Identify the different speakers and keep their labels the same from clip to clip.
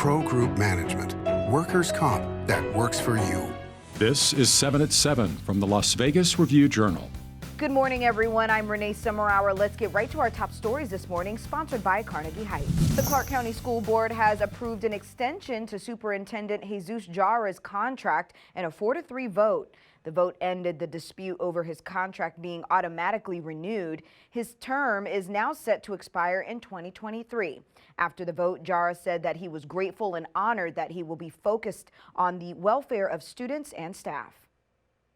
Speaker 1: Pro Group Management. Workers' comp that works for you.
Speaker 2: This is 7 at 7 from the Las Vegas Review-Journal.
Speaker 3: Good morning, everyone. I'm Renee Summerhour. Let's get right to our top stories this morning, sponsored by Carnegie Heights. The Clark County School Board has approved an extension to Superintendent Jesus Jara's contract in a 4-3 vote. The vote ended the dispute over his contract being automatically renewed. His term is now set to expire in 2023. After the vote, Jara said that he was grateful and honored that he will be focused on the welfare of students and staff.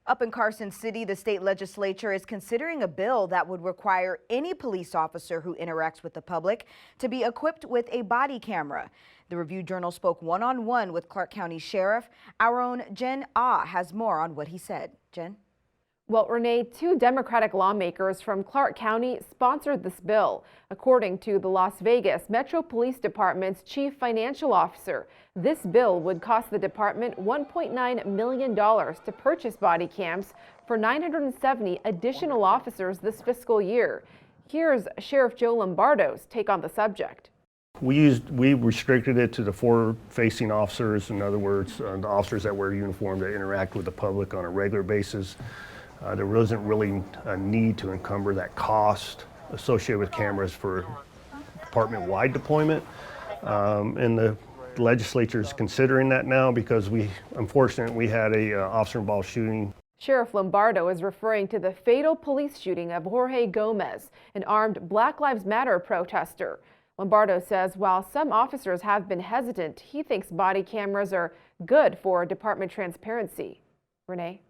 Speaker 3: Up in Carson City, the state legislature is considering a bill that would require any police officer who interacts with the public to be equipped with a body camera. The Review-Journal spoke one-on-one with Clark County Sheriff. Our own Jen Ah has more on what he said. Jen?
Speaker 4: Well, Renee, 2 Democratic lawmakers from Clark County sponsored this bill. According to the Las Vegas Metro Police Department's chief financial officer, this bill would cost the department $1.9 million to purchase body cams for 970 additional officers this fiscal year. Here's Sheriff Joe Lombardo's take on the subject.
Speaker 5: We restricted it to the forward-facing officers, in other words, the officers that wear uniform that interact with the public on a regular basis. There wasn't really a need to encumber that cost associated with cameras for department-wide deployment. And the legislature is considering that now because unfortunately, we had a officer-involved shooting.
Speaker 4: Sheriff Lombardo is referring to the fatal police shooting of Jorge Gomez, an armed Black Lives Matter protester. Lombardo says while some officers have been hesitant, he thinks body cameras are good for department transparency. Renee?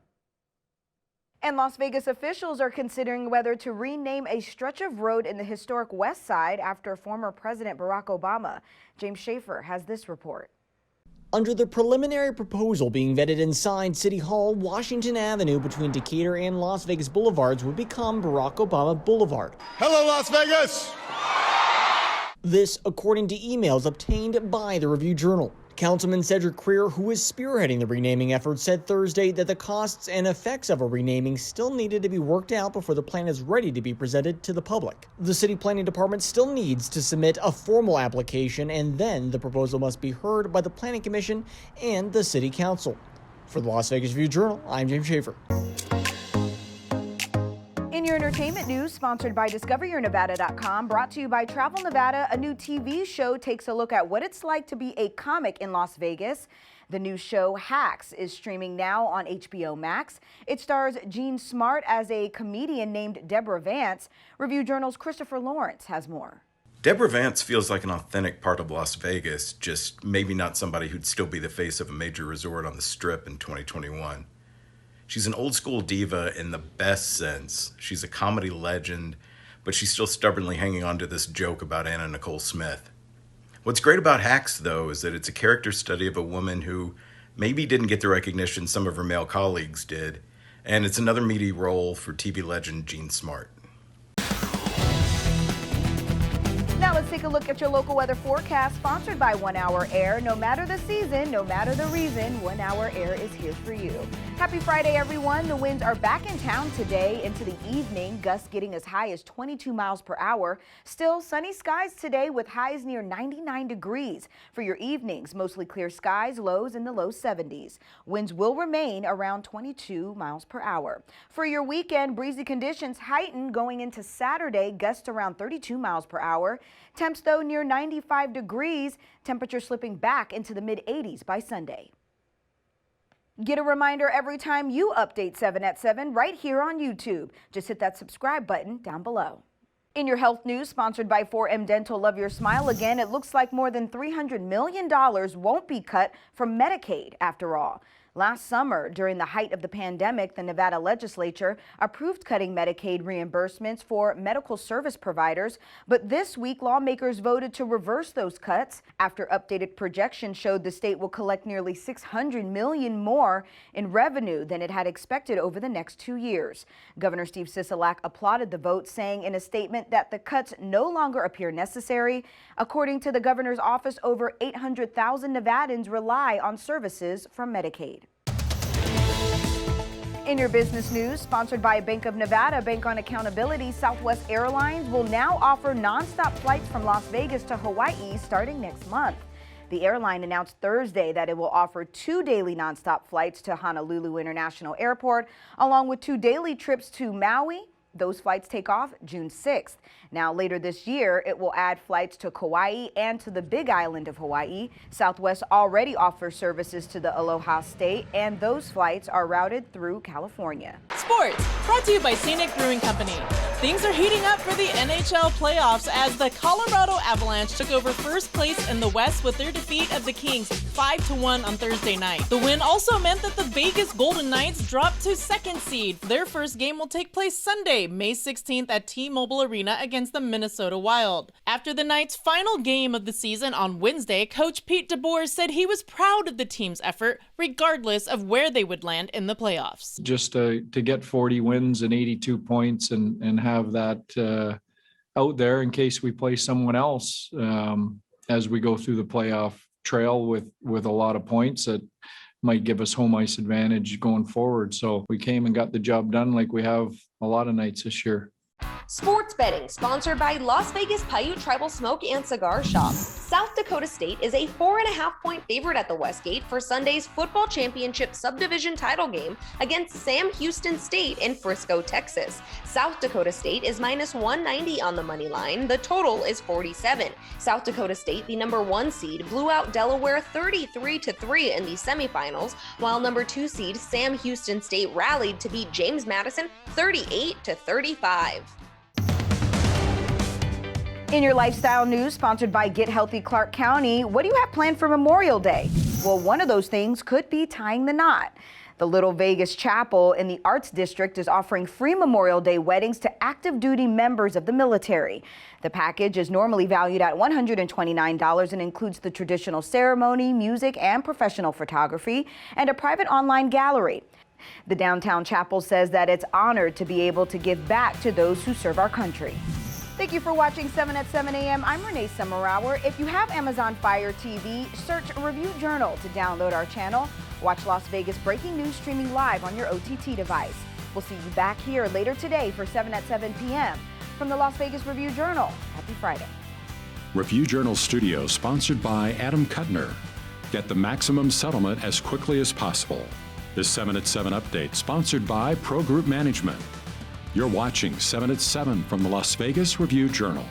Speaker 3: And Las Vegas officials are considering whether to rename a stretch of road in the historic West Side after former President Barack Obama. James Schaefer has this report.
Speaker 6: Under the preliminary proposal being vetted inside City Hall, Washington Avenue between Decatur and Las Vegas Boulevards would become Barack Obama Boulevard.
Speaker 7: Hello, Las Vegas!
Speaker 6: This, according to emails obtained by the Review-Journal. Councilman Cedric Creer, who is spearheading the renaming effort, said Thursday that the costs and effects of a renaming still needed to be worked out before the plan is ready to be presented to the public. The city planning department still needs to submit a formal application, and then the proposal must be heard by the planning commission and the city council. For the Las Vegas Review-Journal, I'm James Schaefer.
Speaker 3: In your entertainment news, sponsored by DiscoverYourNevada.com, brought to you by Travel Nevada, a new TV show takes a look at what it's like to be a comic in Las Vegas. The new show, Hacks, is streaming now on HBO Max. It stars Jean Smart as a comedian named Deborah Vance. Review-Journal's Christopher Lawrence has more.
Speaker 8: Deborah Vance feels like an authentic part of Las Vegas, just maybe not somebody who'd still be the face of a major resort on the Strip in 2021. She's an old school diva in the best sense. She's a comedy legend, but she's still stubbornly hanging on to this joke about Anna Nicole Smith. What's great about Hacks, though, is that it's a character study of a woman who maybe didn't get the recognition some of her male colleagues did, and it's another meaty role for TV legend Jean Smart.
Speaker 3: Now let's take a look at your local weather forecast, sponsored by 1 Hour Air. No matter the season, no matter the reason, 1 Hour Air is here for you. Happy Friday, everyone. The winds are back in town today into the evening, gusts getting as high as 22 miles per hour. Still sunny skies today with highs near 99 degrees. For your evenings, mostly clear skies, lows in the low 70s. Winds will remain around 22 miles per hour. For your weekend, breezy conditions heighten going into Saturday, gusts around 32 miles per hour. Temps, though, near 95 degrees. Temperature slipping back into the mid-80s by Sunday. Get a reminder every time you update 7 at 7 right here on YouTube. Just hit that subscribe button down below. In your health news, sponsored by 4M Dental, love your smile again. It looks like more than $300 million won't be cut from Medicaid after all. Last summer, during the height of the pandemic, the Nevada legislature approved cutting Medicaid reimbursements for medical service providers. But this week, lawmakers voted to reverse those cuts after updated projections showed the state will collect nearly $600 million more in revenue than it had expected over the next 2 years. Governor Steve Sisolak applauded the vote, saying in a statement that the cuts no longer appear necessary. According to the governor's office, over 800,000 Nevadans rely on services from Medicaid. In your business news, sponsored by Bank of Nevada, Bank on Accountability, Southwest Airlines will now offer nonstop flights from Las Vegas to Hawaii starting next month. The airline announced Thursday that it will offer 2 daily nonstop flights to Honolulu International Airport, along with 2 daily trips to Maui. Those flights take off June 6th. Now, later this year, it will add flights to Kauai and to the Big Island of Hawaii. Southwest already offers services to the Aloha State, and those flights are routed through California.
Speaker 7: Sports, brought to you by Scenic Brewing Company. Things are heating up for the NHL playoffs as the Colorado Avalanche took over first place in the West with their defeat of the Kings 5-1 on Thursday night. The win also meant that the Vegas Golden Knights dropped to second seed. Their first game will take place Sunday, May 16th at T-Mobile Arena against the Minnesota Wild. After the Knights' final game of the season on Wednesday, Coach Pete DeBoer said he was proud of the team's effort, regardless of where they would land in the playoffs.
Speaker 2: Just to get 40 wins and 82 points and have that out there in case we play someone else as we go through the playoff trail with a lot of points that might give us home ice advantage going forward. So we came and got the job done like we have a lot of nights this year.
Speaker 9: Sports betting sponsored by Las Vegas Paiute Tribal Smoke and Cigar Shop. South Dakota State is a 4.5-point favorite at the Westgate for Sunday's football championship subdivision title game against Sam Houston State in Frisco, Texas. South Dakota State is minus 190 on the money line. The total is 47. South Dakota State, the number 1 seed, blew out Delaware 33-3 in the semifinals, while number 2 seed Sam Houston State rallied to beat James Madison 38-35.
Speaker 3: In your lifestyle news, sponsored by Get Healthy Clark County, what do you have planned for Memorial Day? Well, one of those things could be tying the knot. The Little Vegas Chapel in the Arts District is offering free Memorial Day weddings to active duty members of the military. The package is normally valued at $129 and includes the traditional ceremony, music, and professional photography, and a private online gallery. The downtown chapel says that it's honored to be able to give back to those who serve our country. Thank you for watching 7 at 7 a.m. I'm Renee Summerauer. If you have Amazon Fire TV, search Review Journal to download our channel. Watch Las Vegas breaking news streaming live on your OTT device. We'll see you back here later today for 7 at 7 p.m. From the Las Vegas Review Journal. Happy Friday.
Speaker 2: Review Journal Studio, sponsored by Adam Kuttner. Get the maximum settlement as quickly as possible. This 7 at 7 update, sponsored by Pro Group Management. You're watching 7 at 7 from the Las Vegas Review Journal.